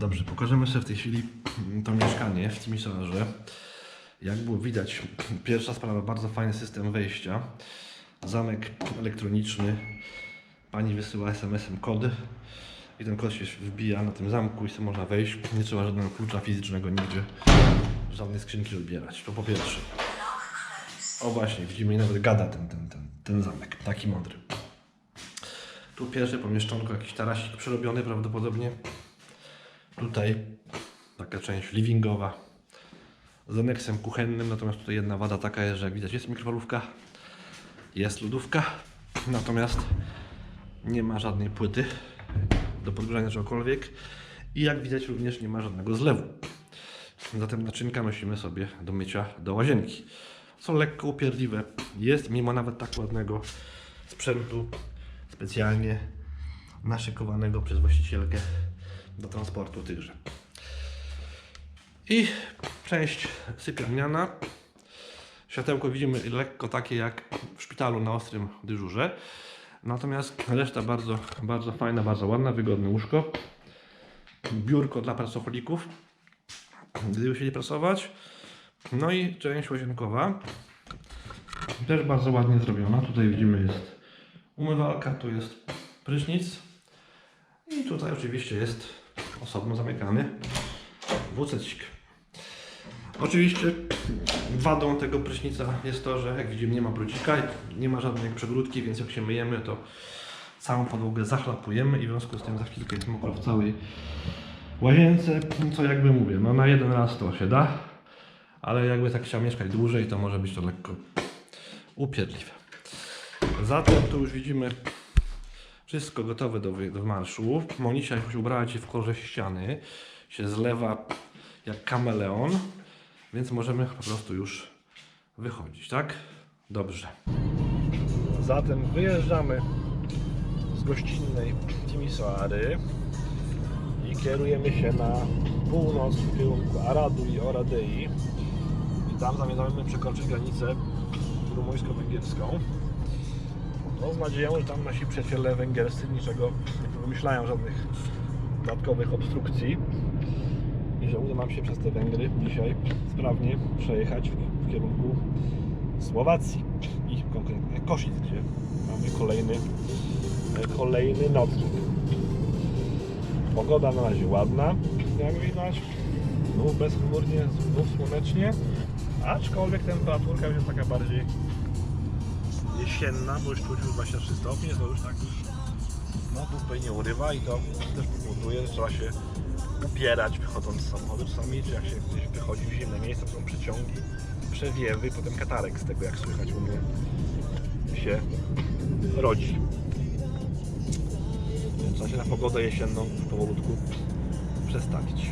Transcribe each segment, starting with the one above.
Dobrze, pokażemy sobie w tej chwili to mieszkanie w Timisoarze. Jak było widać, pierwsza sprawa, bardzo fajny system wejścia. Zamek elektroniczny. Pani wysyła SMS-em kod i ten kod się wbija na tym zamku i sobie można wejść. Nie trzeba żadnego klucza fizycznego nigdzie, żadnej skrzynki odbierać. To po pierwsze. O właśnie, widzimy, nawet gada ten zamek, taki mądry. Tu pierwsze pomieszczonko, jakiś tarasik przerobiony prawdopodobnie. Tutaj taka część livingowa z aneksem kuchennym, natomiast tutaj jedna wada taka jest, że jak widać jest mikrofalówka, jest lodówka, natomiast nie ma żadnej płyty do podgrzania czegokolwiek i jak widać również nie ma żadnego zlewu. Zatem naczynka nosimy sobie do mycia do łazienki. Są lekko upierdliwe, jest mimo nawet tak ładnego sprzętu specjalnie naszykowanego przez właścicielkę do transportu tychże. I część sypialniana. Światełko widzimy lekko takie jak w szpitalu na ostrym dyżurze. Natomiast reszta bardzo fajna, bardzo ładna, wygodne łóżko. Biurko dla pracocholików, gdyby chcieli pracować. No i część łazienkowa. Też bardzo ładnie zrobiona. Tutaj widzimy jest umywalka, tu jest prysznic. I tutaj oczywiście jest osobno zamykany wucecik. Oczywiście wadą tego prysznica jest to, że jak widzimy nie ma brudzika, nie ma żadnej przegródki, więc jak się myjemy, to całą podłogę zachlapujemy i w związku z tym za chwilkę jest mokro w całej łazience, co jakby mówię, no na jeden raz to się da, ale jakby tak chciał mieszkać dłużej, to może być to lekko upierdliwe. Zatem tu już widzimy wszystko gotowe do marszu. Monisia już ubrała się w kolorze ściany, się zlewa jak kameleon, więc możemy po prostu już wychodzić, tak? Dobrze. Zatem wyjeżdżamy z gościnnej Timisoary i kierujemy się na północ w kierunku Aradu i Oradei i tam zamierzamy przekroczyć granicę rumuńsko-węgierską. No, z nadzieją, że tam nasi przyjaciele węgierscy niczego nie wymyślają, żadnych dodatkowych obstrukcji i że uda nam się przez te Węgry dzisiaj sprawnie przejechać w kierunku Słowacji i konkretnie Kosic, gdzie mamy kolejny nocleg. Pogoda na razie ładna, jak widać, znów bezchmurnie, znów słonecznie, aczkolwiek temperaturka już jest taka bardziej jesienna, bo już czuć już 23 stopnie, to już tak no tutaj nie urywa i to też powoduje, że trzeba się upierać wychodząc z samochodu czasami, czy jak się gdzieś wychodzi w zimne miejsca, są przeciągi, przewiewy, potem katarek z tego, jak słychać u mnie się rodzi. Więc trzeba się na pogodę jesienną powolutku przestawić.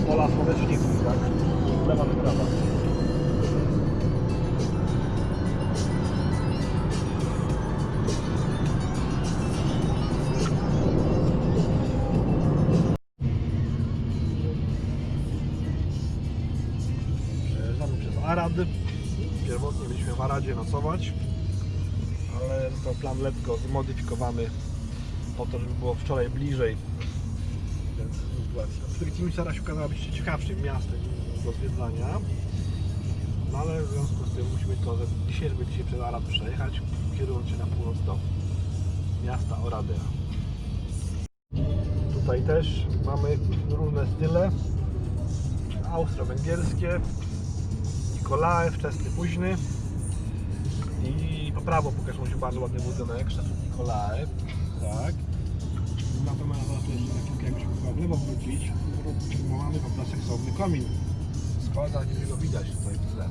Pola słoneczników, tak? Lewa do prawa. Przejeżdżamy przez Arad. Pierwotnie byliśmy w Aradzie nocować, ale został plan lekko zmodyfikowany po to, żeby było wczoraj bliżej. Timisoara się okazała być ciekawszym miastem do zwiedzania, no ale w związku z tym musimy to, że dzisiaj przez Arad przejechać, kierując się na północ do miasta Oradea. Tutaj też mamy różne style austro-węgierskie, Nikolae, wczesny, późny i po prawo pokażą się bardzo ładny budynek, Szczyt Nikolae, tak. Natomiast tu jeszcze na chwilkę jakbyśmy chyba w lewo wrócić, mamy po prostu seksowny komin. Składa, nie go widać tutaj w tle,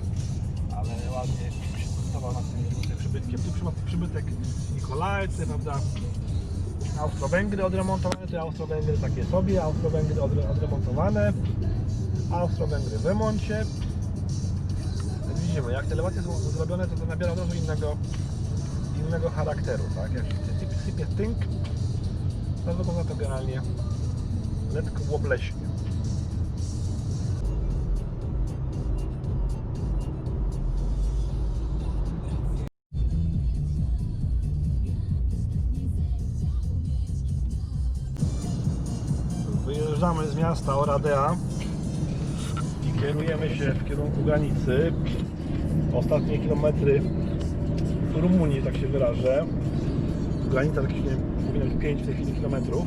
ale ładnie się stosował nad tym przybytkiem. Tu przybytek Nikolajcy, prawda? Austro-Węgry odremontowane, to Austro-Węgry takie sobie, Austro-Węgry odremontowane, Austro-Węgry w remoncie. Widzimy, jak te elewacje są zrobione, to nabiera od razu innego charakteru, tak? Jak sypie tynk, to wygląda to generalnie lekko łobleśnie. Wyjeżdżamy z miasta Oradea i kierujemy się w kierunku granicy. Ostatnie kilometry w Rumunii, tak się wyrażę. Granica powinna być 5 w tej chwili kilometrów.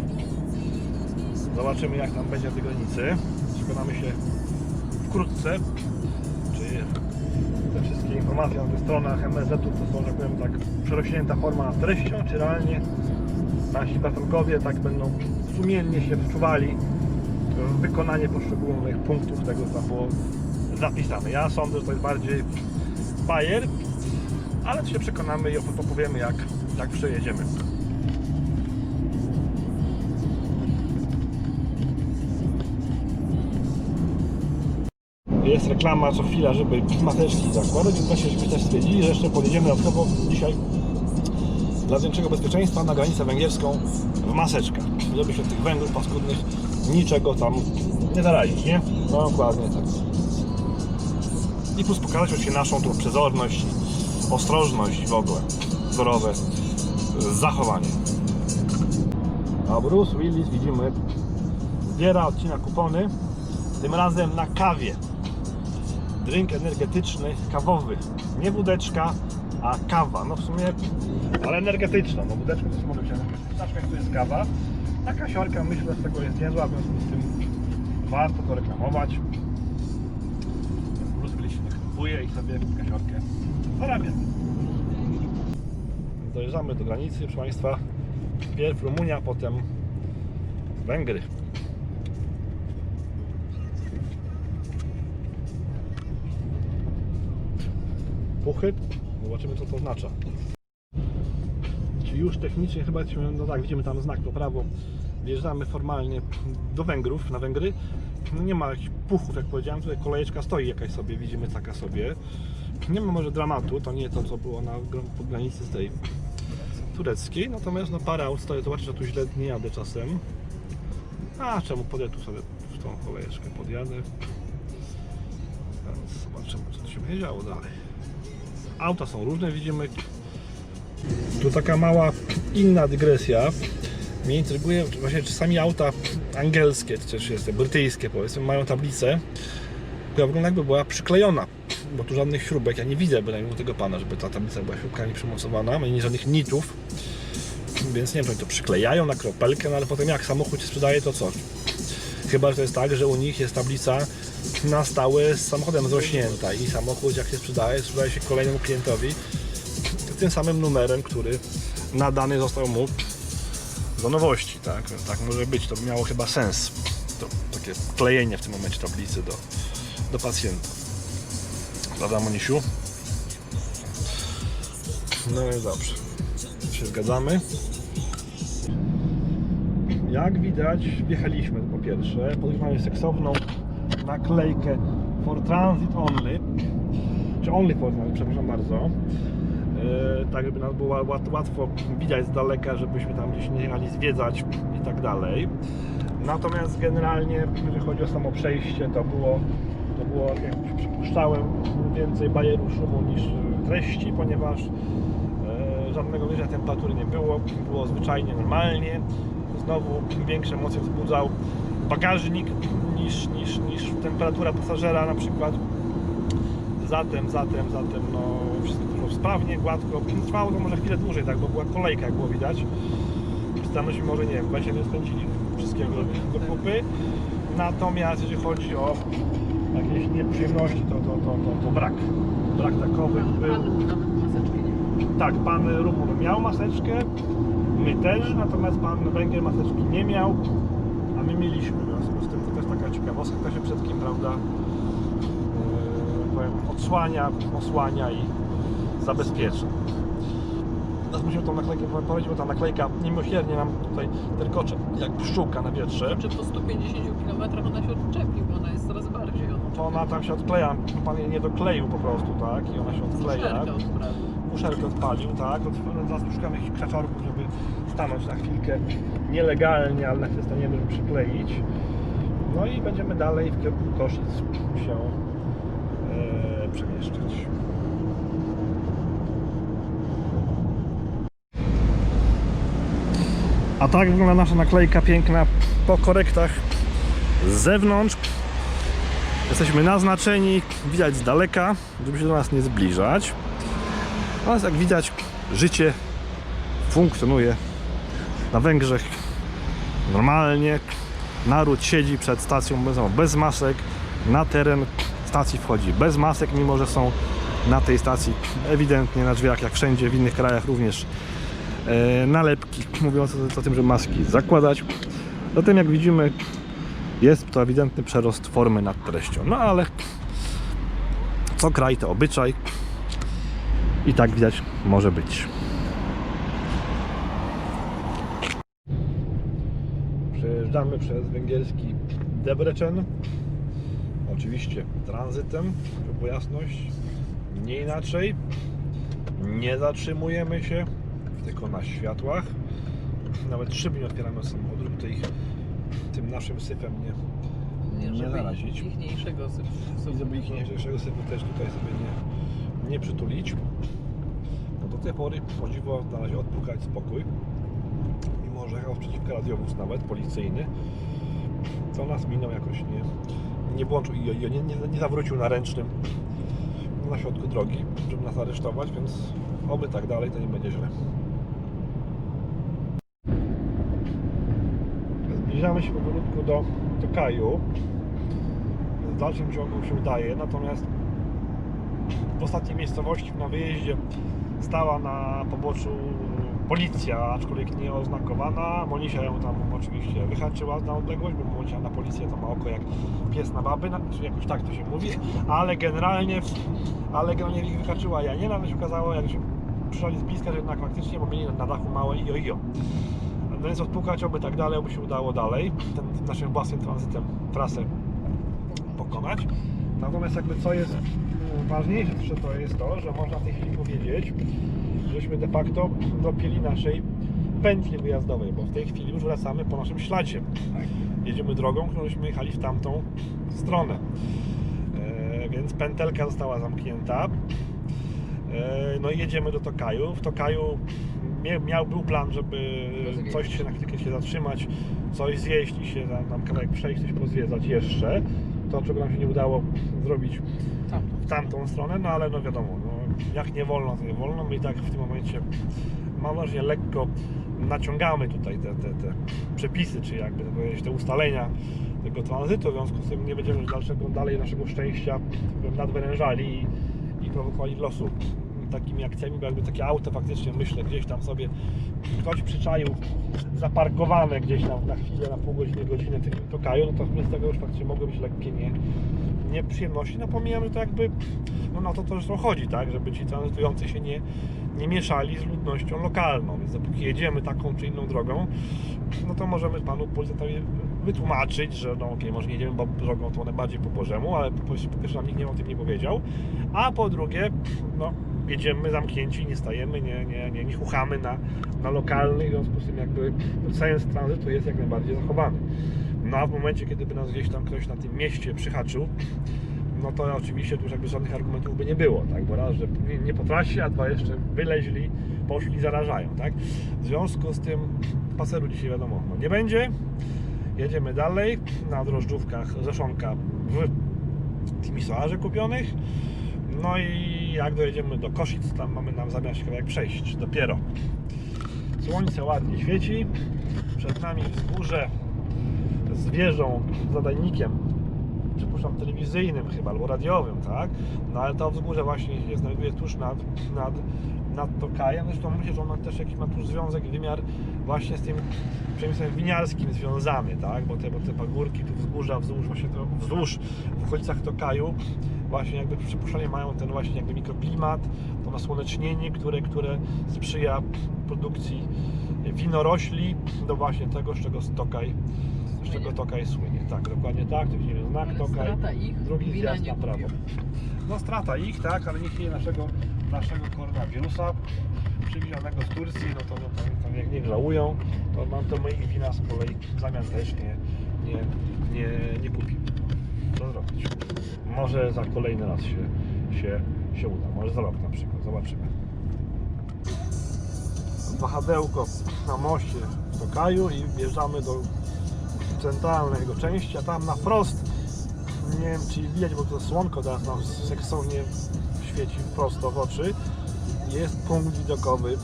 Zobaczymy, jak tam będzie na tej granicy. Przekonamy się wkrótce, czy te wszystkie informacje na tych stronach MSZ-u to są, że powiem, tak przerośnięta forma treścią, czy realnie nasi patrolkowie tak będą sumiennie się wczuwali w wykonanie poszczególnych punktów tego, co tam było zapisane. Ja sądzę, że to jest bardziej bajer, ale to się przekonamy i opowiemy, jak przejedziemy. Jest reklama co chwila, żeby maseczki zakładać, więc właśnie żebyśmy też stwierdzili, że jeszcze podjedziemy dodatkowo dzisiaj dla większego bezpieczeństwa na granicę węgierską w maseczkach, żeby się tych węglów paskudnych niczego tam nie zarazić, nie? No dokładnie tak. I plus pokazać oczywiście naszą tu przezorność, ostrożność i w ogóle wzorowe zachowanie. A Bruce Willis, widzimy, zbiera, odcina kupony, tym razem na kawie. Drink energetyczny, kawowy. Nie wódeczka, a kawa. No w sumie, ale energetyczna. No wódeczka też może być energetyczna, to jest kawa. A kasiorka, myślę, z tego jest niezła, w związku z tym warto to reklamować. Bruce Willis się nie kupuje i sobie kasiorkę zarabia. Dojeżdżamy do granicy, proszę Państwa. Pierw Rumunia, potem Węgry. Puchy. Zobaczymy, co to oznacza. Czyli już technicznie chyba, no tak, widzimy tam znak po prawo. Wjeżdżamy formalnie do Węgrów, na Węgry. No nie ma jakichś puchów, jak powiedziałem, tutaj kolejeczka stoi jakaś sobie, widzimy taka sobie. Nie ma może dramatu, to nie to, co było na granicy z tej tureckiej, natomiast no parę aut stoi, zobaczcie, że tu źle nie jadę czasem. A czemu podjadę tu sobie w tą kolejeczkę, podjadę. Teraz zobaczymy, co tu się będzie działo dalej. Auta są różne, widzimy. Tu taka mała inna dygresja. Mnie intryguje właśnie czasami auta angielskie, czy też jest brytyjskie, powiedzmy, mają tablicę, która wygląda jakby była przyklejona, bo tu żadnych śrubek, ja nie widzę bynajmniej u tego pana, żeby ta tablica była śrubkami przymocowana, ani żadnych nitów, więc nie wiem, czy oni to przyklejają na kropelkę, no ale potem jak samochód się sprzedaje, to co? Chyba, że to jest tak, że u nich jest tablica na stałe z samochodem zrośnięta i samochód jak się sprzedaje się kolejnemu klientowi tym samym numerem, który nadany został mu do nowości, tak? Tak może być, to by miało chyba sens, to takie klejenie w tym momencie tablicy do pacjenta. Prawda, Monisiu? No i dobrze, się zgadzamy. Jak widać, wjechaliśmy po pierwsze, podejrzewamy seksowną naklejkę for transit only, czy only for transit, przepraszam bardzo. Tak, żeby nas było łatwo widać z daleka, żebyśmy tam gdzieś nie jechali zwiedzać i tak dalej. Natomiast generalnie, jeżeli chodzi o samo przejście, to było jak przypuszczałem, więcej bajeru szumu niż treści, ponieważ żadnego wyżej temperatury nie było zwyczajnie normalnie. Znowu większe emocje wzbudzał bagażnik niż temperatura pasażera na przykład. Zatem no wszystko było sprawnie, gładko. Trwało to może chwilę dłużej, tak, bo była kolejka, jak było widać. Tam myśmy może, nie wiem, 20 minut spędzili wszystkiego do kupy. Natomiast jeżeli chodzi o jakieś nieprzyjemności, to brak takowych był. Tak, pan Rumun miał maseczkę, my też, natomiast pan Węgier maseczki nie miał, a my mieliśmy. W związku z tym to też taka ciekawostka, kto się przed kim, prawda, osłania i zabezpiecza. Teraz musimy tą naklejkę powiedzieć, bo ta naklejka niemiłosiernie nam tutaj terkocze jak pszczółka na wietrze. Czy po 150 km ona się odczepi, bo ona jest coraz bardziej to ona tam się odkleja, pan jej nie dokleił po prostu, tak? I ona się odkleja. Muszelkę odpalił, tak? Teraz szukamy jakichś krzaczorków, żeby stanąć na chwilkę nielegalnie, ale na chwilę staniemy, żeby przykleić. No i będziemy dalej w kierunku Koszyc się przemieszczać. A tak wygląda nasza naklejka piękna po korektach z zewnątrz. Jesteśmy naznaczeni, widać z daleka, żeby się do nas nie zbliżać. Natomiast jak widać, życie funkcjonuje na Węgrzech normalnie. Naród siedzi przed stacją benzynową bez masek, na teren stacji wchodzi bez masek, mimo że są na tej stacji ewidentnie na drzwiach, jak wszędzie w innych krajach również nalepki mówiące o tym, że maski zakładać. Zatem jak widzimy, jest to ewidentny przerost formy nad treścią. No ale co kraj to obyczaj i tak widać może być. Przejeżdżamy przez węgierski Debrecen. Oczywiście tranzytem, żeby była jasność. Nie inaczej. Nie zatrzymujemy się, tylko na światłach. Nawet szyby nie otwieramy od samochodu, żeby tutaj tym naszym syfem nie narazić. Ichniejszego syfu. I żeby ichniejszego syfu też tutaj sobie nie przytulić. No do tej pory o dziwo na razie odpukać spokój. Mimo że jechał przeciwko radiowóz nawet policyjny, co nas minął jakoś nie włączył i nie zawrócił na ręcznym na środku drogi, żeby nas aresztować, więc oby tak dalej, to nie będzie źle. Zbliżamy się powolutku do Tokaju. W dalszym ciągu się udaje, natomiast w ostatniej miejscowości na wyjeździe stała na poboczu policja, aczkolwiek nie oznakowana. Monisia ją tam oczywiście wyhaczyła na odległość, bo Monisia na policję to ma oko jak pies na baby, czy jakoś tak to się mówi, ale generalnie ich wyhaczyła ja nie, nawet się okazało, jak się przyszli z bliska, że jednak faktycznie, bo mieli na dachu małe ijo. No więc odpukać, oby tak dalej, oby się udało dalej ten naszym własnym tranzytem trasę pokonać. Natomiast jakby co jest ważniejsze, to jest to, że można w tej chwili powiedzieć, żeśmy de facto dopięli naszej pętli wyjazdowej, bo w tej chwili już wracamy po naszym śladzie. Jedziemy drogą, którąśmy jechali w tamtą stronę. Więc pętelka została zamknięta. No i jedziemy do Tokaju. W Tokaju był plan, żeby coś się na chwilkę się zatrzymać, coś zjeść i się tam kawałek przejść, coś pozwiedzać jeszcze. To, czego nam się nie udało zrobić w tamtą stronę, no ale no wiadomo, no, jak nie wolno, to nie wolno. My i tak w tym momencie, mam wrażenie, lekko naciągamy tutaj te przepisy, czy jakby to powiedzieć, te ustalenia tego tranzytu, w związku z tym nie będziemy dalej naszego szczęścia nadwyrężali i prowokowali losu takimi akcjami, bo jakby takie auto faktycznie, myślę, gdzieś tam sobie ktoś przyczaił zaparkowane gdzieś tam na chwilę, na pół godziny, godzinę w Tokaju, no to z tego już faktycznie mogły być lekkie nieprzyjemności. No pomijam, że to jakby, no na to zresztą chodzi, tak, żeby ci tranzytujący się nie mieszali z ludnością lokalną, więc dopóki jedziemy taką czy inną drogą, no to możemy panu policjantowi wytłumaczyć, że no okej, może nie jedziemy drogą tą najbardziej po Bożemu, ale po pierwsze nam nikt o tym nie powiedział, a po drugie, no jedziemy zamknięci, nie stajemy, nie chuchamy na lokalnych, w związku z tym jakby sens tranzytu jest jak najbardziej zachowany. No a w momencie, kiedy by nas gdzieś tam ktoś na tym mieście przyhaczył, no to oczywiście tu już jakby żadnych argumentów by nie było, tak? Bo raz, że nie po trasie, a dwa jeszcze wyleźli, poszli, zarażają, tak? W związku z tym paseru dzisiaj wiadomo, no nie będzie. Jedziemy dalej na drożdżówkach Rzeszonka w Timisoarze kupionych. No i jak dojedziemy do Koszyc, tam mamy nam zamiar się kawałek przejść, dopiero. Słońce ładnie świeci, przed nami wzgórze z wieżą, zadajnikiem, przypuszczam telewizyjnym chyba, albo radiowym, tak? No ale to wzgórze właśnie się znajduje tuż nad Tokajem. Zresztą myślę, że on też jakiś ma tu związek, wymiar właśnie z tym przemysłem winiarskim związany, tak? Bo te pagórki, tu wzgórza, wzdłuż w okolicach Tokaju właśnie jakby przypuszczalnie mają ten właśnie jakby mikroklimat, to nasłonecznienie, które sprzyja produkcji winorośli do właśnie tego, z czego Tokaj słynie. Tak, dokładnie tak, tu widzimy znak Tokaj, drugi zjazd na prawo. No strata ich, tak, ale nie chwili naszego koronawirusa przywiezianego z Turcji, no to niech żałują, to moich wina z kolei w zamian też nie kupimy. Co zrobić? Może za kolejny raz się uda, może za rok na przykład, zobaczymy. Wahadełko na moście w Tokaju i wjeżdżamy do centralnej jego części, a tam na wprost, nie wiem czy widać, bo to słonko teraz nam seksownie świeci prosto w oczy, jest punkt widokowy,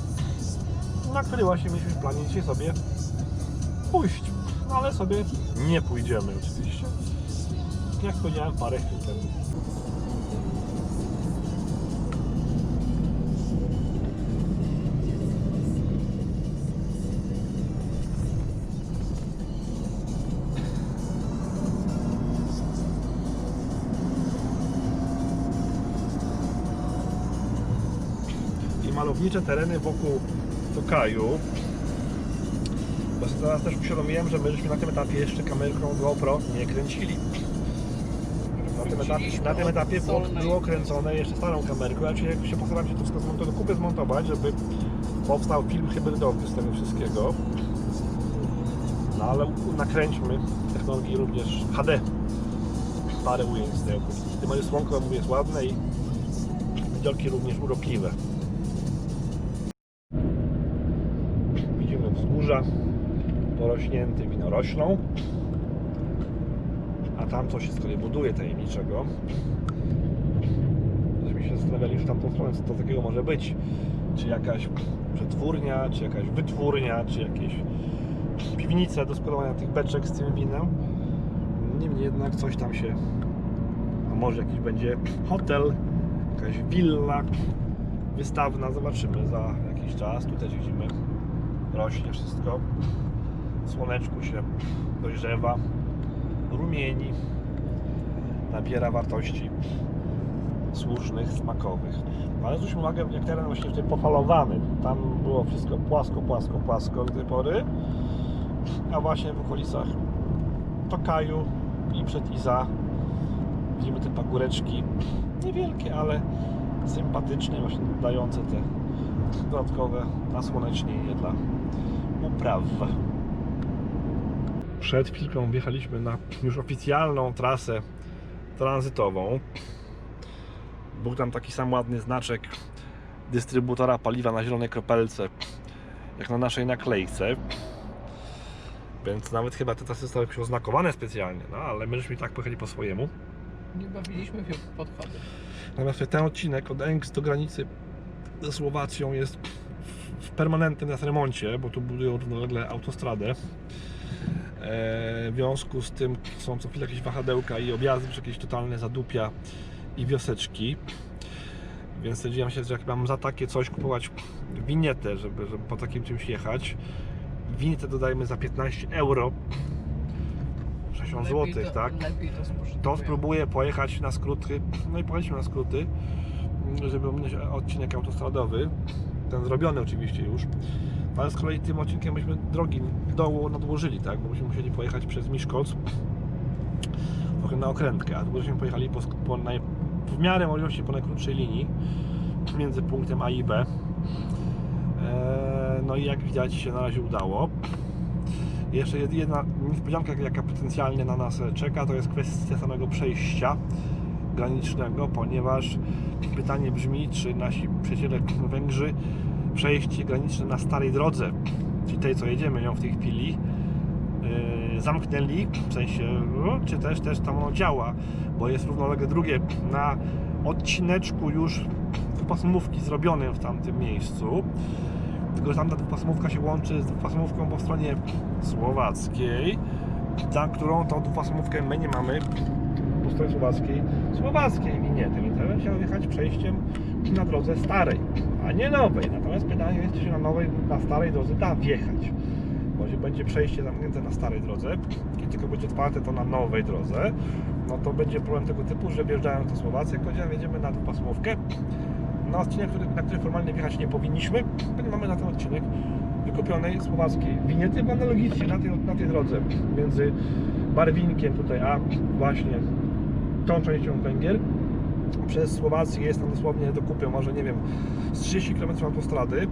na który właśnie mieliśmy w planie dzisiaj sobie pójść, no ale sobie nie pójdziemy oczywiście, jak powiedziałem parę chwil temu. Malownicze tereny wokół Tokaju. Bo sobie teraz też uświadomiłem, że my żeśmy na tym etapie jeszcze kamerką GoPro nie kręcili. Na tym etapie było kręcone jeszcze starą kamerką, ja się postaram się to wszystko do kupy zmontować, żeby powstał film hybrydowy z tego wszystkiego. No ale nakręćmy technologii również HD. Parę ujęć z tej okolicy. Tym moje słonko jest ładne i widoki również urokliwe. Wzgórza porośnięte winoroślą, a tam coś się z kolei buduje tajemniczego. Myśmy się zastanawiali już w tamtą stronę, co to takiego może być. Czy jakaś przetwórnia, czy jakaś wytwórnia, czy jakieś piwnice do składowania tych beczek z tym winem. Niemniej jednak coś tam się, a może jakiś będzie hotel, jakaś willa wystawna, zobaczymy za jakiś czas. Tu też widzimy, rośnie wszystko, w słoneczku się dojrzewa, rumieni, nabiera wartości słusznych, smakowych. Ale zwróćmy uwagę, jak teren właśnie tutaj pofalowany, tam było wszystko płasko do tej pory, a właśnie w okolicach Tokaju i przed Iza widzimy te pagóreczki, niewielkie, ale sympatyczne, właśnie dające te dodatkowe nasłonecznienie dla upraw. Przed chwilką wjechaliśmy na już oficjalną trasę tranzytową. Był tam taki sam ładny znaczek dystrybutora paliwa na zielonej kropelce, jak na naszej naklejce. Więc nawet chyba te trasy zostały jakoś oznakowane specjalnie, no ale my żeśmy i tak pojechali po swojemu. Nie bawiliśmy się w podchody. Natomiast ten odcinek od Engst do granicy ze Słowacją jest w permanentnym remoncie, bo tu budują równolegle autostradę. W związku z tym są co chwilę jakieś wahadełka i objazdy, czy jakieś totalne zadupia i wioseczki. Więc stwierdziłem się, że jak mam za takie coś kupować winietę, żeby po takim czymś jechać, winietę dodajmy za 15 euro, 60 zł, tak? Lepiej To spróbuję pojechać na skróty, no i pojechaliśmy na skróty, żeby ominąć odcinek autostradowy, ten zrobiony oczywiście już, ale z kolei tym odcinkiem byśmy drogi w dołu nadłożyli, tak? Bo byśmy musieli pojechać przez Miskolc trochę na okrętkę, a tu byśmy pojechali w miarę możliwości po najkrótszej linii między punktem A i B. No i jak widać się na razie udało. Jeszcze jedna niespodzianka, jaka potencjalnie na nas czeka, to jest kwestia samego przejścia granicznego, ponieważ pytanie brzmi, czy nasi przyjaciele Węgrzy przejście graniczne na starej drodze, czyli tej, co jedziemy ją w tej chwili, zamknęli, w sensie, czy też tam ono działa, bo jest równolegle drugie na odcineczku już dwupasmówki zrobionym w tamtym miejscu. Tylko że tamta dwupasmówka się łączy z dwupasmówką po stronie słowackiej, za którą tą dwupasmówkę my nie mamy po stronie słowackiej winiety, więc trzeba się jechać przejściem na drodze starej, a nie nowej. Natomiast pytanie jest, czy się na starej drodze da wjechać, bo jeśli będzie przejście zamknięte na starej drodze, kiedy tylko będzie otwarte to na nowej drodze, no to będzie problem tego typu, że wjeżdżając do Słowacji, jak powiedziałem, jedziemy na dwupasmówkę, na odcinek, na który formalnie wjechać nie powinniśmy, bo nie mamy na ten odcinek wykupionej słowackiej winiety, bo analogicznie na tej drodze między Barwinkiem tutaj, a właśnie tą częścią Węgier przez Słowację jest tam dosłownie do kupy, może nie wiem, z 30 km autostrady.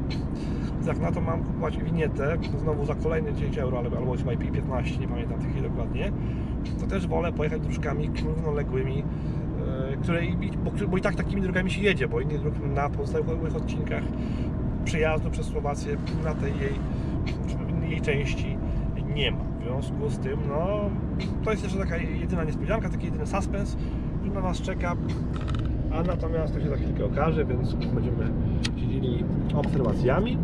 Jak na to mam kupować winietę, znowu za kolejne 10 euro, albo chyba i 15, nie pamiętam tych dokładnie, to też wolę pojechać dróżkami równoległymi, bo i tak takimi drogami się jedzie, bo innych dróg na pozostałych odcinkach przejazdu przez Słowację na tej jej części nie ma. W związku z tym, no, to jest jeszcze taka jedyna niespodzianka, taki jedyny suspens, który na nas czeka, a natomiast to się za chwilkę okaże, więc będziemy się dzielili obserwacjami.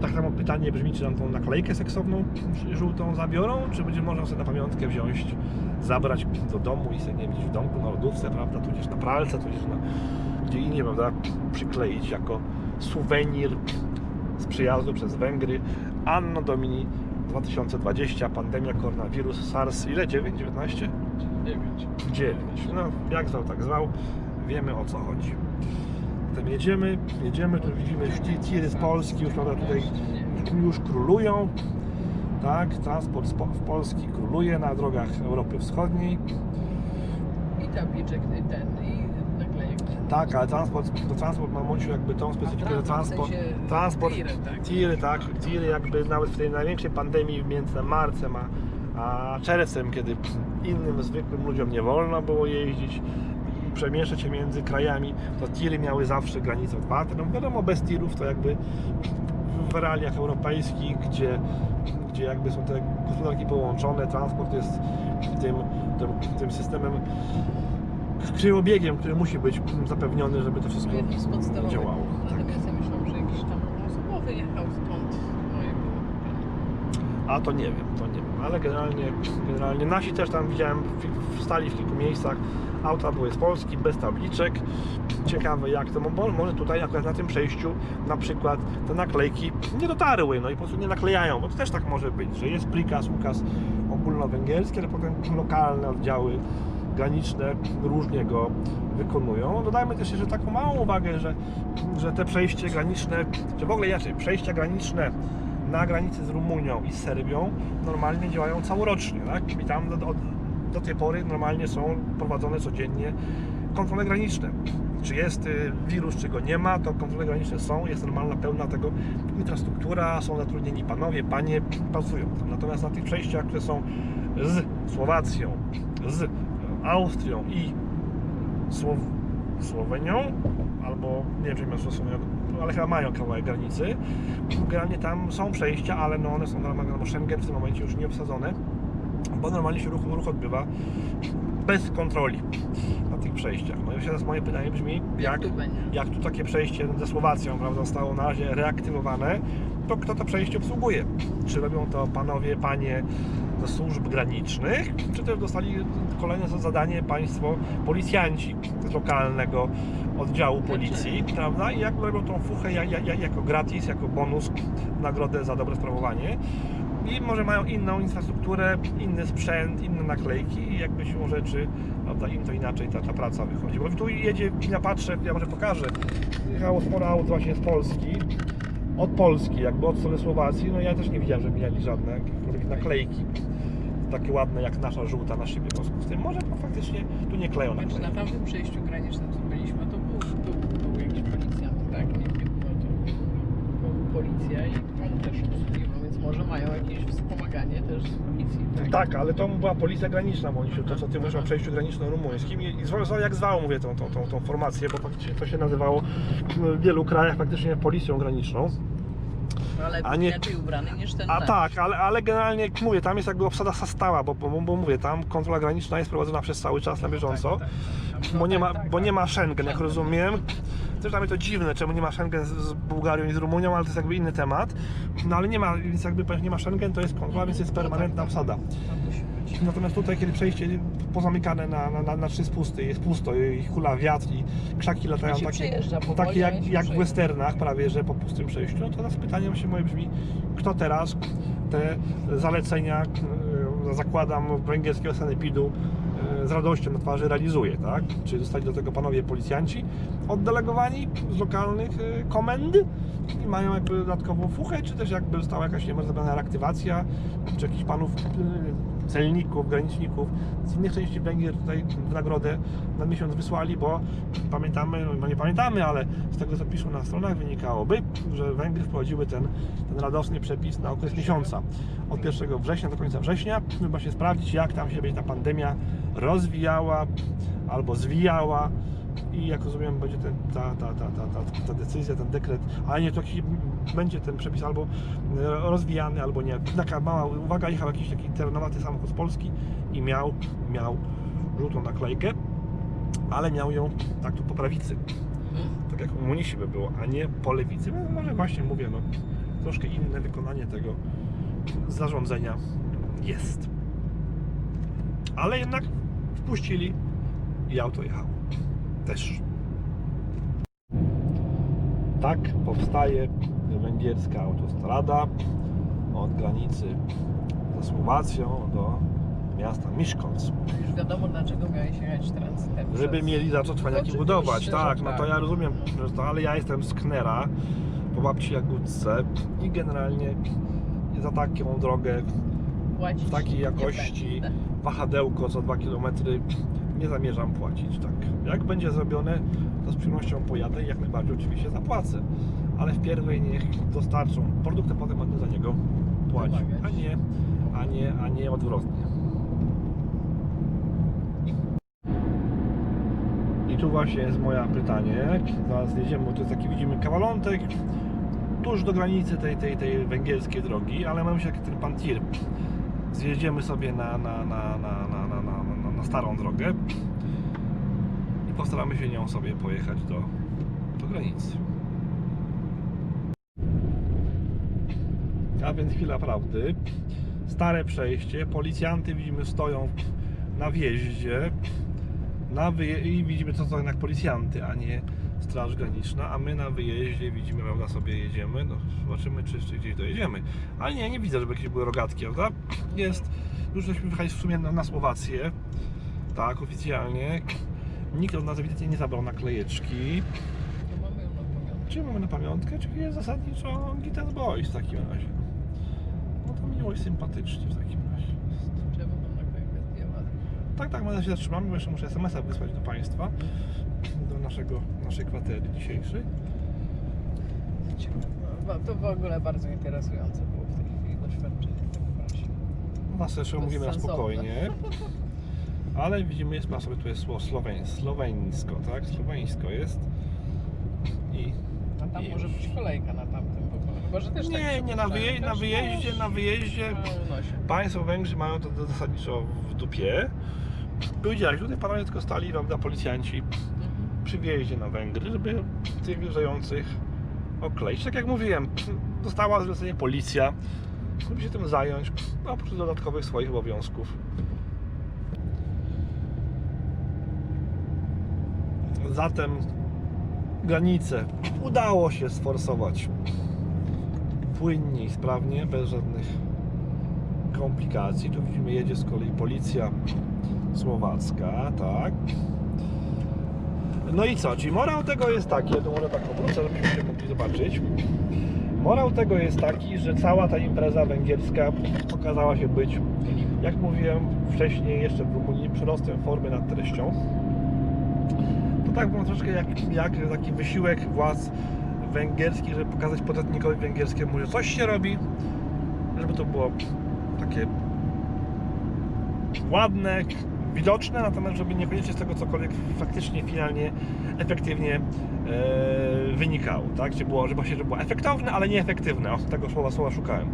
Tak samo pytanie brzmi, czy nam tą naklejkę seksowną żółtą zabiorą, czy będzie można sobie na pamiątkę wziąć, zabrać do domu i sobie nie gdzieś w domku, na lodówce, prawda, tudzież na pralce, tudzież gdzie indziej, prawda, przykleić jako suwenir z przyjazdu przez Węgry. Anno Domini 2020, pandemia, koronawirus, SARS, ile? 9? 19? 9. No, jak zwał, tak zwał, wiemy o co chodzi. Zatem jedziemy, tu widzimy już tiry z Polski, już prawda, tutaj już królują. Tak, transport w Polski króluje na drogach Europy Wschodniej. I tabliczek i naklejek. Tak, ale transport ma Mąciu jakby tą specyfikę, że transport, tiry jakby nawet w tej największej pandemii między marcem a czerwcem, kiedy innym zwykłym ludziom nie wolno było jeździć, przemieszczać się między krajami, to tiry miały zawsze granice otwarte. No wiadomo, bez tirów to jakby w realiach europejskich, gdzie jakby są te gospodarki połączone, transport jest tym systemem krwiobiegiem, który musi być zapewniony, żeby to wszystko Jednym z podstawowych. działało. Natomiast ja myślałam, że jakiś tam osobowy jechał stąd. A to nie wiem, ale generalnie nasi też tam widziałem, stali w kilku miejscach, auta były z Polski, bez tabliczek. Ciekawe jak to, bo może tutaj akurat na tym przejściu na przykład te naklejki nie dotarły, no i po prostu nie naklejają, bo to też tak może być, że jest prikaz, ukaz ogólnowęgierski, ale potem lokalne oddziały graniczne różnie go wykonują. Dodajmy też jeszcze taką małą uwagę, że te przejście graniczne, czy w ogóle inaczej, przejścia graniczne na granicy z Rumunią i z Serbią normalnie działają całorocznie, tak? I tam do tej pory normalnie są prowadzone codziennie kontrole graniczne. Czy jest wirus, czy go nie ma, to kontrole graniczne są, jest normalna, pełna tego infrastruktura, są zatrudnieni panowie, panie, pracują tam. Natomiast na tych przejściach, które są z Słowacją, z Austrią i Słowenią, albo nie wiem, czy mają Słowenią, ale chyba mają kawałek granicy. Generalnie tam są przejścia, ale no one są w ramach Schengen w tym momencie już nie obsadzone, bo normalnie się ruch odbywa bez kontroli na tych przejściach. No i teraz moje pytanie brzmi, jak tu takie przejście ze Słowacją, prawda, zostało na razie reaktywowane, to kto to przejście obsługuje? Czy robią to panowie, panie ze służb granicznych, czy też dostali kolejne zadanie państwo policjanci z lokalnego oddziału policji, prawda? I jak robią tą fuchę jako gratis, jako bonus, nagrodę za dobre sprawowanie. I może mają inną infrastrukturę, inny sprzęt, inne naklejki i jakby siłą rzeczy, prawda, im to inaczej ta praca wychodzi. Bo tu jedzie, ja patrzę, ja może pokażę, jechało sporo aut właśnie z Polski, od Polski, jakby od strony Słowacji, no ja też nie widziałem, że mieli żadne jakiekolwiek naklejki takie ładne jak nasza żółta na szybie. W związku z tym może to faktycznie tu nie kleją naklejki. Na tamtym przejściu granicznym, co byliśmy, to był jakiś policjant, tak? Nie było to policja i on też obsługiwał, więc może mają jakieś wspomaganie też z policji, tak? Tak, ale to była policja graniczna, bo oni się, to co ty mówisz o przejściu graniczno-rumuńskim i zwał jak zwał, mówię, tą formację, bo faktycznie to się nazywało w wielu krajach faktycznie policją graniczną. Ale inaczej ubrany niż ten. Tak, ale generalnie jak mówię, tam jest jakby obsada stała, bo mówię, tam kontrola graniczna jest prowadzona przez cały czas na bieżąco, bo nie ma Schengen, jak rozumiem. Też dla mnie to dziwne, czemu nie ma Schengen z Bułgarią i z Rumunią, ale to jest jakby inny temat. No ale nie ma, więc jakby nie ma Schengen, to jest kontrola, więc jest permanentna obsada. Natomiast tutaj, kiedy przejście pozamykane na 3 spusty, jest pusto i hula wiatr i krzaki latają takie jak w westernach prawie, że po pustym przejściu, no to teraz pytanie się moje brzmi, kto teraz te zalecenia, zakładam, węgierskiego sanepidu z radością na twarzy realizuje, tak? Czy zostali do tego panowie policjanci oddelegowani z lokalnych komend i mają jakby dodatkową fuchę, czy też jakby została jakaś niemożliwa reaktywacja, czy jakichś panów celników, graniczników z innych części Węgier tutaj w nagrodę na miesiąc wysłali, bo pamiętamy, no nie pamiętamy, ale z tego co piszą na stronach wynikałoby, że Węgry wprowadziły ten radosny przepis na okres miesiąca. Od 1 września do końca września. Trzeba się sprawdzić, jak tam się będzie ta pandemia rozwijała albo zwijała. I jak rozumiem, będzie ta decyzja, ten dekret, ale nie, to będzie ten przepis albo rozwijany, albo nie. Taka mała uwaga, jechał jakiś taki terenowaty samochód z Polski i miał żółtą naklejkę, ale miał ją tak tu po prawicy. Tak jak u Monisi by było, a nie po lewicy. No, może właśnie mówię, no, troszkę inne wykonanie tego zarządzenia jest. Ale jednak wpuścili i auto jechało. Też. Tak powstaje węgierska autostrada od granicy ze Słowacją do miasta Miskolc. Już wiadomo, dlaczego miałeś jechać tranzytem. Żeby mieli za co cwaniaki Oczywiście, budować. że Tak, no to tak. ja rozumiem, że to, ale ja jestem z Knera po babci Jagódce i generalnie za taką drogę Płacić w takiej nie jakości będę. wahadełko co 2 km nie zamierzam płacić. Tak. Jak będzie zrobione, to z przyjemnością pojadę i jak najbardziej oczywiście zapłacę. Ale wpierw niech dostarczą produkt, a potem będę za niego płacił, a nie odwrotnie. I tu właśnie jest moje pytanie. Zaraz jedziemy, bo to jest taki, widzimy, kawalątek tuż do granicy tej węgierskiej drogi, ale mam się jak ten pan tir. Zjedziemy sobie na starą drogę i postaramy się nią sobie pojechać do granicy. A więc chwila prawdy. Stare przejście, policjanty widzimy stoją na wjeździe i widzimy to są jednak policjanty, a nie Straż Graniczna, a my na wyjeździe widzimy, prawda, sobie jedziemy, no zobaczymy czy gdzieś dojedziemy, ale nie widzę, żeby jakieś były rogatki, prawda? Jest, już żeśmy wyjechali w sumie na Słowację, tak, oficjalnie, nikt od nas ewidentnie nie zabrał naklejeczki. To mamy ją na pamiątkę. Czy mamy na pamiątkę, czyli jest zasadniczo Gitas Boys w takim razie. No to miło i sympatycznie w takim razie. Czemu tą naklejkę zdjęła? Tak, my się zatrzymamy, bo jeszcze muszę SMS-a wysłać do Państwa, do naszej kwatery dzisiejszej. No, to w ogóle bardzo interesujące było w tej chwili doświadczenie tego prasie. Was jeszcze mówimy na Bezsensowne. spokojnie. Ale widzimy, jest na sobie tu jest słowo słoweńsko, tak? Słoweńsko jest. A tam I może już. być kolejka na tamtym, chyba że też tak Nie, się na myślałem. wyjeździe państwo Węgrzy mają to zasadniczo w dupie. Powiedziałeś, tutaj panowie tylko stali, prawda, policjanci przy wjeździe na Węgry, żeby tych wjeżdżających okleić. Tak jak mówiłem, dostała zlecenie policja, żeby się tym zająć, oprócz dodatkowych swoich obowiązków. Zatem granicę udało się sforsować płynnie i sprawnie, bez żadnych komplikacji. Tu widzimy, jedzie z kolei policja słowacka, tak. No i co? Czyli morał tego jest taki, ja to może tak obrócę, żebyśmy się mogli zobaczyć. Morał tego jest taki, że cała ta impreza węgierska okazała się być, jak mówiłem wcześniej, jeszcze w Rumunii, przyrostem formy nad treścią. To tak było troszkę jak taki wysiłek władz węgierskich, żeby pokazać podatnikowi węgierskiemu, że coś się robi, żeby to było takie ładne, widoczne, natomiast żeby niekoniecznie z tego cokolwiek faktycznie, finalnie, efektywnie wynikało, tak? Żeby było efektowne, ale nieefektywne. O, tego słowa szukałem.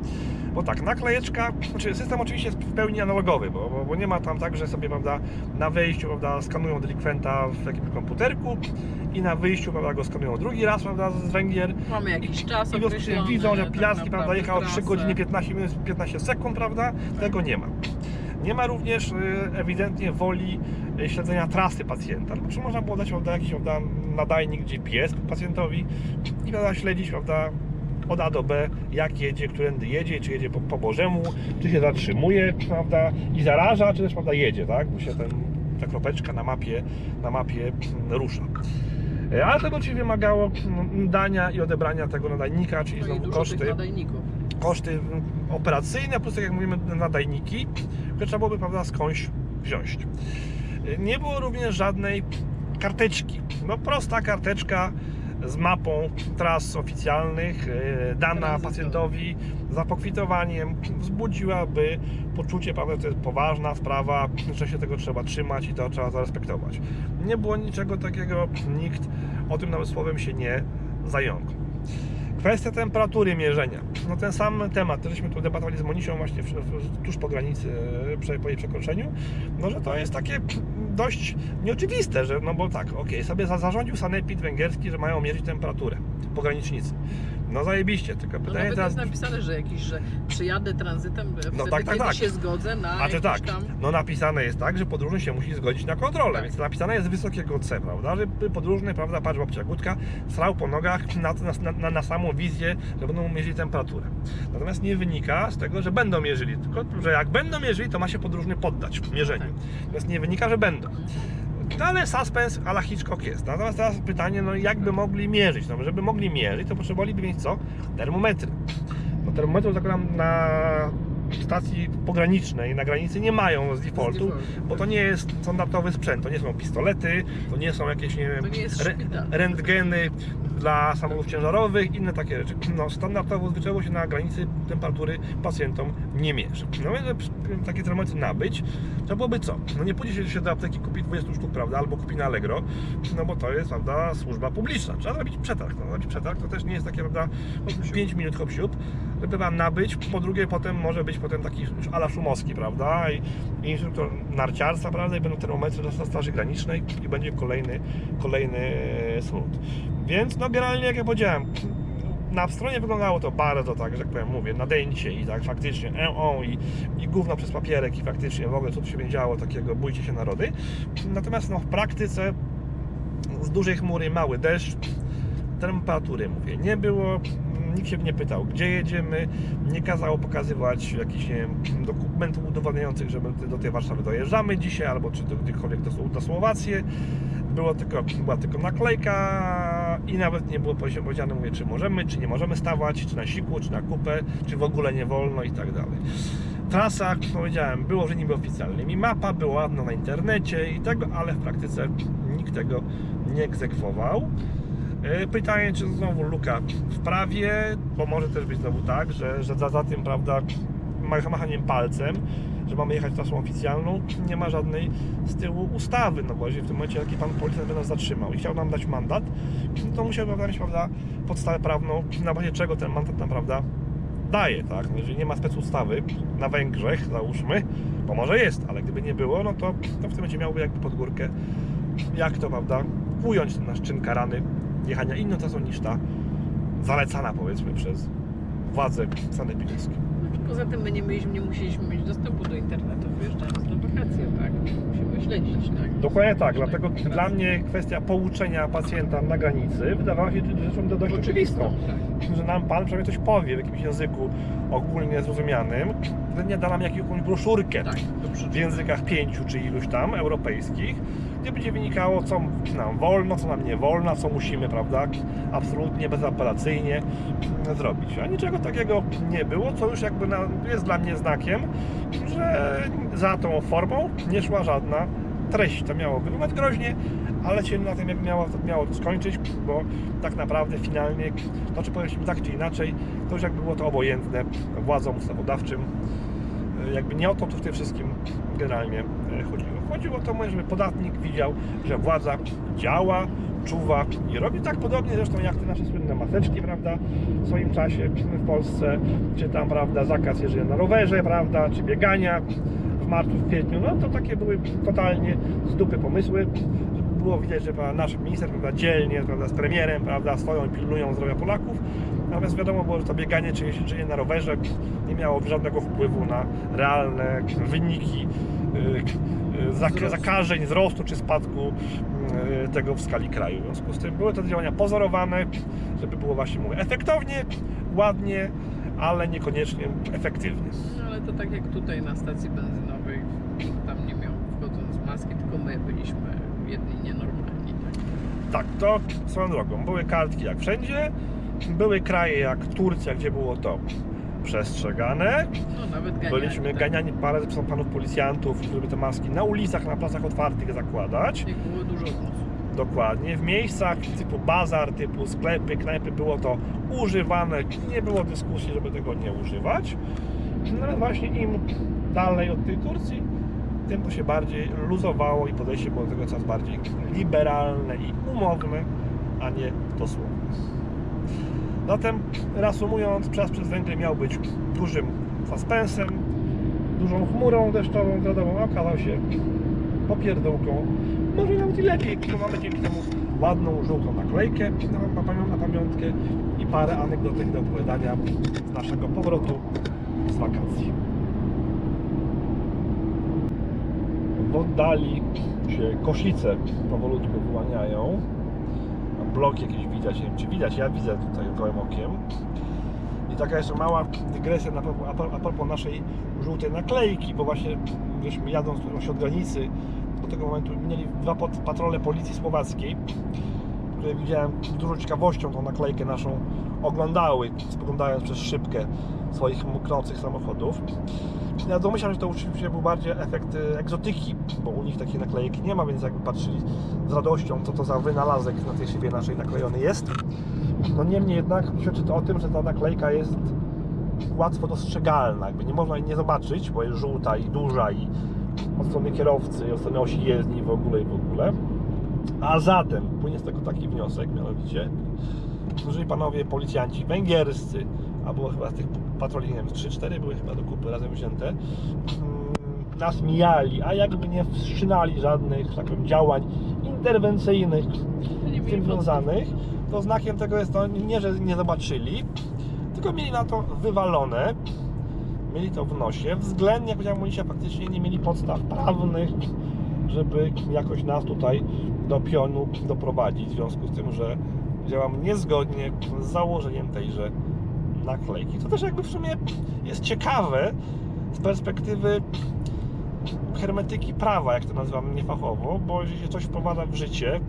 Bo tak, naklejeczka, znaczy system oczywiście jest w pełni analogowy, bo nie ma tam tak, że sobie, prawda, na wejściu, prawda, skanują delikwenta w jakimś komputerku i na wyjściu, prawda, go skanują drugi raz, prawda, z Węgier. Mamy jakiś czas I określony, widzą, że tak Pilarski, prawda, naprawdę jechał 3 trasę. godziny 15 minut 15 sekund, prawda? Tego nie ma. Nie ma również ewidentnie woli śledzenia trasy pacjenta. Czy można było dać, prawda, jakiś, prawda, nadajnik GPS pacjentowi i, prawda, śledzić, prawda, od A do B, jak jedzie, którędy jedzie, czy jedzie po Bożemu, czy się zatrzymuje, prawda, i zaraża, czy też, prawda, jedzie, tak? Bo się ta kropeczka na mapie rusza. Ale tego ci wymagało dania i odebrania tego nadajnika, czyli No i znowu dużo koszty. tych nadajników. Koszty operacyjne, plus, tak jak mówimy, nadajniki, które trzeba byłoby, prawda, skądś wziąć. Nie było również żadnej karteczki. No, prosta karteczka z mapą tras oficjalnych, dana pacjentowi za pokwitowaniem, wzbudziłaby poczucie, prawda, że to jest poważna sprawa, że się tego trzeba trzymać i to trzeba zarespektować. Nie było niczego takiego, nikt o tym nawet słowem się nie zająknął. Kwestia temperatury mierzenia. No ten sam temat, też żeśmy tu debatowali z Monisią właśnie tuż po granicy, po jej przekroczeniu, no że to jest takie dość nieoczywiste, że no bo tak, sobie zarządził sanepid węgierski, że mają mierzyć temperaturę, pogranicznicy. No zajebiście, tylko No pytanie nawet teraz... jest napisane, że że przyjadę tranzytem wtedy, tak, kiedy się zgodzę na Znaczy jakiś tak, tam... no napisane jest tak, że podróżny się musi zgodzić na kontrolę, więc napisane jest z wysokiego C, prawda, że podróżny, prawda, patrz babcia Gutka, srał po nogach na samą wizję, że będą mierzyli temperaturę. Natomiast nie wynika z tego, że będą mierzyli, tylko że jak będą mierzyli, to ma się podróżny poddać mierzeniu. Natomiast nie wynika, że będą. No ale suspens a la Hitchcock jest. Natomiast teraz pytanie, no jakby mogli mierzyć? No żeby mogli mierzyć, to potrzebowaliby mieć co? Termometry. No termometru zakładam na stacji pogranicznej, na granicy nie mają z defaultu, bo to nie jest standardowy sprzęt, to nie są pistolety, to nie są jakieś, nie wiem, rentgeny dla samochodów ciężarowych, inne takie rzeczy. No standardowo, zwyczajowo się na granicy temperatury pacjentom nie mierzy. No więc takie termometry nabyć, trzeba byłoby co? No nie pójdzie się do apteki kupić 20 sztuk, prawda, albo kupi na Allegro, no bo to jest, prawda, służba publiczna. Trzeba zrobić przetarg. No zrobić przetarg to też nie jest takie, prawda, 5 minut hop-siup, żeby wam nabyć. Po drugie, potem może być taki już ala Szumowski, prawda, i instruktor narciarstwa, prawda, i będą termometry dla Straży Granicznej i będzie kolejny smród. Więc no generalnie, jak ja powiedziałem, na stronie wyglądało to bardzo tak, że jak powiem, mówię, nadęcie i tak faktycznie i gówno przez papierek i faktycznie w ogóle co tu się działo takiego, bójcie się narody. Natomiast no, w praktyce z dużej chmury mały deszcz, temperatury, mówię, nie było, nikt się nie pytał, gdzie jedziemy, nie kazało pokazywać jakichś, nie wiem, dokumentów udowadniających, że my do tej Warszawy dojeżdżamy dzisiaj, albo czy gdziekolwiek do Słowację. Była tylko naklejka i nawet nie było powiedziane, mówię, czy możemy, czy nie możemy stawać, czy na siku, czy na kupę, czy w ogóle nie wolno i tak dalej. Trasa, jak powiedziałem, było, że niby oficjalnie. Mapa była ładna na internecie i tego, ale w praktyce nikt tego nie egzekwował. Pytanie, czy znowu luka w prawie, bo może też być znowu tak, że za tym, prawda, machaniem palcem, że mamy jechać trasą oficjalną, nie ma żadnej z tyłu ustawy, no bo jeżeli w tym momencie taki pan policjant by nas zatrzymał i chciał nam dać mandat, to musiałby mieć, prawda, podstawę prawną, na bazie czego ten mandat nam, prawda, daje, tak? No jeżeli nie ma specustawy na Węgrzech, załóżmy, bo może jest, ale gdyby nie było, no to w tym momencie miałby jakby pod górkę, jak to, prawda, ująć ten nasz czyn karany jechania inną trasą niż ta zalecana, powiedzmy, przez władze sanepidowskie. Poza tym my nie musieliśmy mieć dostępu do internetu wyjeżdżając na wakacje, tak? Musimy śledzić, tak? Dokładnie tak, dlatego dla mnie kwestia pouczenia pacjenta na granicy wydawała się rzeczą dość oczywistą. Że nam pan przynajmniej coś powie w jakimś języku ogólnie zrozumianym, że nie da nam jakąś broszurkę w językach 5 czy iluś tam europejskich, gdzie będzie wynikało, co nam wolno, co nam nie wolno, co musimy, prawda, absolutnie bezapelacyjnie zrobić. A niczego takiego nie było, co już jakby jest dla mnie znakiem, że za tą formą nie szła żadna treść. To miało wyglądać groźnie, ale się na tym miało to skończyć, bo tak naprawdę finalnie, to czy powiedzmy tak czy inaczej, to już jakby było to obojętne władzom ustawodawczym. Jakby nie o to tu w tym wszystkim generalnie chodziło. Chodziło o to, żeby podatnik widział, że władza działa, czuwa i robi tak podobnie zresztą jak te nasze słynne maseczki, prawda, w swoim czasie w Polsce, czy tam, prawda, zakaz jeżdżenia na rowerze, prawda, czy biegania w marcu, w kwietniu, no to takie były totalnie z dupy pomysły. Było widać, że nasz minister, prawda, dzielnie, prawda, z premierem, prawda, stoją i pilnują zdrowia Polaków. Natomiast wiadomo było, że to bieganie czy jeżdżenie na rowerze nie miało żadnego wpływu na realne wyniki zakażeń, wzrostu czy spadku tego w skali kraju. W związku z tym były to działania pozorowane, żeby było właśnie, mówię, efektownie, ładnie, ale niekoniecznie efektywnie. No ale to tak jak tutaj na stacji benzynowej, tam nie miał wchodząc maski, tylko my byliśmy jedni nienormalni. Tak, to swoją drogą. Były kartki jak wszędzie, były kraje jak Turcja, gdzie było to przestrzegane. No, nawet ganiani, byliśmy ganiani parę panów policjantów, żeby te maski na ulicach, na placach otwartych zakładać. I było dużo głosów. Dokładnie. W miejscach typu bazar, typu sklepy, knajpy było to używane. Nie było dyskusji, żeby tego nie używać. Nawet właśnie im dalej od tej Turcji, tym to się bardziej luzowało i podejście było do tego coraz bardziej liberalne i umowne, a nie dosłowne. Zatem reasumując, przejazd przez Węgry miał być dużym suspensem, dużą chmurą deszczową, gradową, a okazał się popierdółką. Może nawet i lepiej, bo mamy dzięki temu ładną, żółtą naklejkę na pamiątkę i parę anegdotek do opowiadania z naszego powrotu z wakacji. W oddali się Koszice powolutku wyłaniają. Blok jakiś widać, nie wiem czy widać, ja widzę tutaj gołym okiem. I taka jeszcze mała dygresja a propos naszej żółtej naklejki, bo właśnie żeśmy jadąc od granicy do tego momentu mieli 2 patrole policji słowackiej, które widziałem z dużą ciekawością tą naklejkę naszą oglądały, spoglądając przez szybkę swoich moknących samochodów. Ja domyślam, że to oczywiście był bardziej efekt egzotyki, bo u nich takiej naklejki nie ma, więc jakby patrzyli z radością, co to za wynalazek na tej szybie naszej naklejony jest. No niemniej jednak świadczy to o tym, że ta naklejka jest łatwo dostrzegalna, jakby nie można jej nie zobaczyć, bo jest żółta i duża i od strony kierowcy, i od strony osi jezdni w ogóle i w ogóle. A zatem płynie z tego taki wniosek, mianowicie, jeżeli panowie policjanci węgierscy, a było chyba z tych patroli, nie wiem, 3-4 były chyba do kupy razem wzięte, nas mijali, a jakby nie wszczynali żadnych, że tak powiem, działań interwencyjnych z tym związanych, to znakiem tego jest to nie, że nie zobaczyli, tylko mieli na to wywalone, mieli to w nosie, względnie, jak powiedziałem, policja faktycznie nie mieli podstaw prawnych, żeby jakoś nas tutaj do pionu doprowadzić, w związku z tym, że działam niezgodnie z założeniem tejże naklejki. To też jakby w sumie jest ciekawe z perspektywy hermetyki prawa, jak to nazywamy niefachowo, bo jeżeli się coś wprowadza w życie,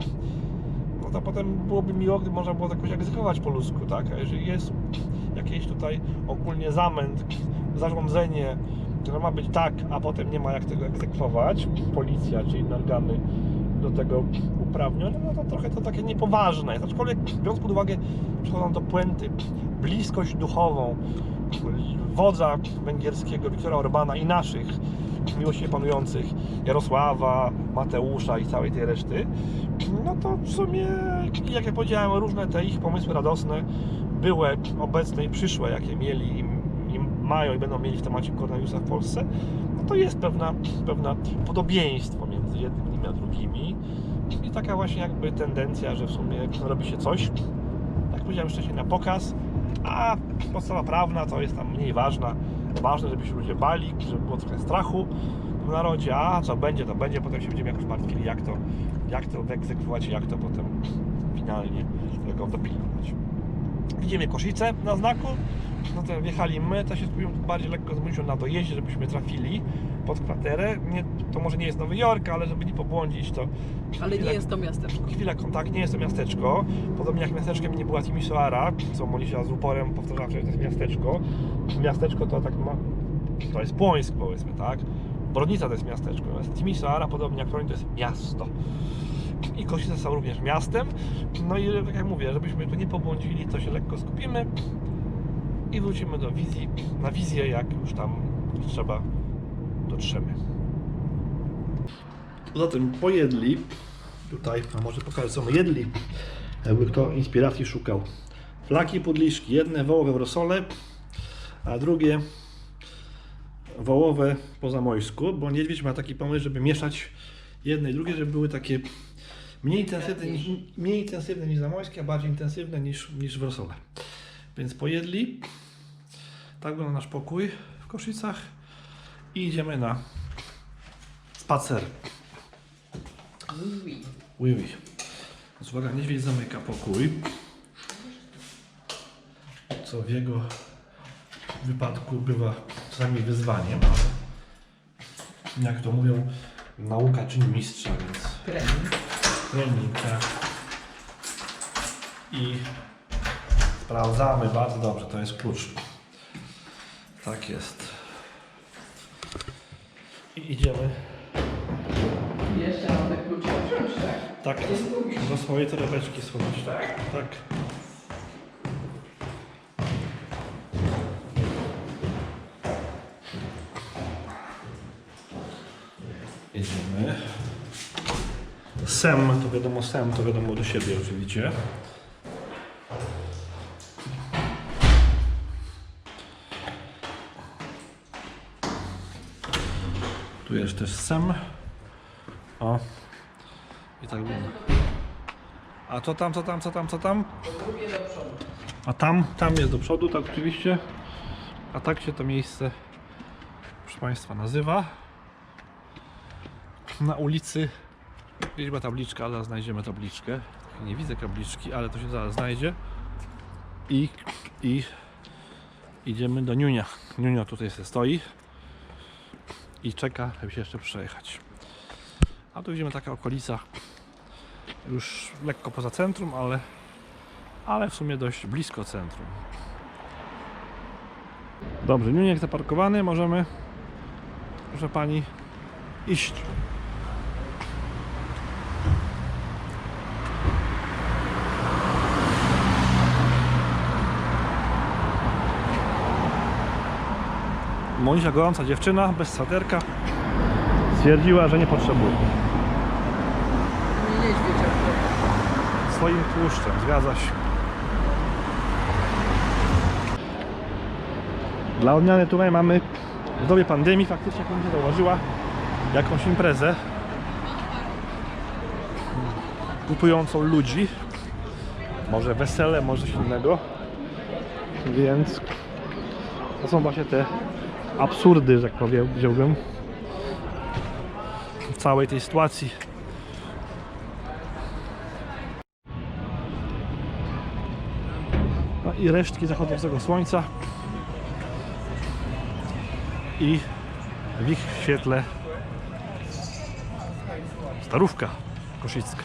no to potem byłoby miło, gdyby można było to jakoś egzekwować po ludzku, tak? A jeżeli jest jakieś tutaj ogólnie zamęt, zarządzenie, które ma być tak, a potem nie ma jak tego egzekwować, policja czy inne organy do tego uprawnione, no to trochę to takie niepoważne jest. Aczkolwiek biorąc pod uwagę, przechodząc do puenty, bliskość duchową wodza węgierskiego Viktora Orbana i naszych miłościwie panujących Jarosława, Mateusza i całej tej reszty, no to w sumie, jak ja powiedziałem, różne te ich pomysły radosne, były, obecne i przyszłe, jakie mieli i mają i będą mieli w temacie koronawirusa w Polsce, no to jest pewne podobieństwo między jednymi a drugimi i taka właśnie jakby tendencja, że w sumie robi się coś, jak powiedziałem wcześniej, na pokaz, a podstawa prawna to jest tam mniej ważna. Ważne, żeby się ludzie bali, żeby było trochę strachu w narodzie, a co będzie, to będzie, potem się będziemy jakoś martwili, jak to wyegzekwować i jak to potem finalnie tego dopilnować. Widzimy Koszice na znaku, no to wjechali my, to się skupimy bardziej lekko z myślą na dojeździe, żebyśmy trafili pod kwaterę. To może nie jest Nowy Jork, ale żeby nie pobłądzić, to... Ale nie jest to miasteczko. Chwila kontakt, nie jest to miasteczko. Podobnie jak miasteczkiem nie była Timisoara, co Molisia z uporem powtarzała, że to jest miasteczko. Miasteczko to tak ma... To jest Płońsk, powiedzmy, tak? Brodnica to jest miasteczko. Natomiast Timisoara, podobnie jak Toruń, to jest miasto. I Kosice są również miastem. No i tak jak mówię, żebyśmy tu nie pobłądzili, to się lekko skupimy i wrócimy do wizji, na wizję, jak już tam trzeba dotrzemy. Zatem pojedli tutaj, a może pokażę, co my jedli, jakby kto inspiracji szukał. Flaki pudliszki, jedne wołowe w rosole, a drugie wołowe po zamojsku, bo niedźwiedź ma taki pomysł, żeby mieszać jedne i drugie, żeby były takie mniej intensywne niż zamojskie, a bardziej intensywne niż w rosole. Więc pojedli. Tak wygląda nasz pokój w Koszicach i idziemy na spacer. Oui, oui. Uwaga, niedźwiedź zamyka pokój, co w jego wypadku bywa czasami wyzwaniem, ale jak to mówią, nauka czyni mistrza, więc trening, tak. I sprawdzamy bardzo dobrze, to jest klucz. Tak jest. I idziemy. Jeszcze mam tak tylko trzeba wziąć, tak? Tak, do swojej torebeczki schować. Tak. Jedziemy. Sem to wiadomo do siebie oczywiście. Tu jest też sem. O. I tak wygląda. A co tam? Drugie do przodu. A tam jest do przodu, tak oczywiście. A tak się to miejsce, proszę Państwa, nazywa. Na ulicy gdzieś była tabliczka, ale znajdziemy tabliczkę. Nie widzę tabliczki, ale to się zaraz znajdzie. I idziemy do Niunia. Niunio tutaj sobie stoi i czeka, żeby się jeszcze przejechać. A tu widzimy taka okolica już lekko poza centrum, ale w sumie dość blisko centrum. Dobrze, Niuniek zaparkowany, możemy, proszę Pani, iść. Monika, gorąca dziewczyna, bez swaterka, stwierdziła, że nie potrzebuje. Nie niedźwiedź akurat. Swoim tłuszczem, zgadza się. Dla odmiany tutaj mamy w dobie pandemii, faktycznie, jak mnie zauważyła, jakąś imprezę kupującą ludzi. Może wesele, może coś innego. Więc to są właśnie te absurdy, że tak powiedziałbym, w całej tej sytuacji. No i resztki zachodzącego słońca i w ich świetle Starówka Koszicka.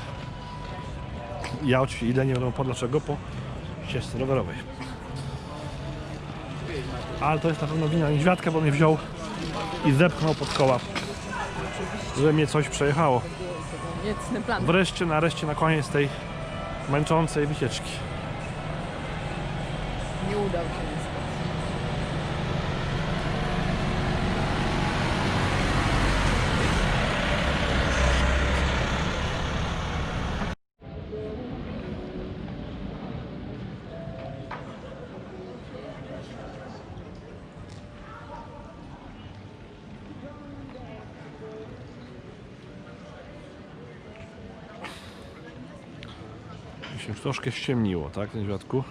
Ja oczywiście idę, nie wiadomo po dlaczego, po ścieżce rowerowej. Ale to jest na pewno wina niedźwiadka, bo mnie wziął i zepchnął pod koła, że mnie coś przejechało. Niecny plan. Wreszcie, nareszcie, na koniec tej męczącej wycieczki. Nie udał się niestety. Mi się już troszkę ściemniło, tak, niedźwiadku?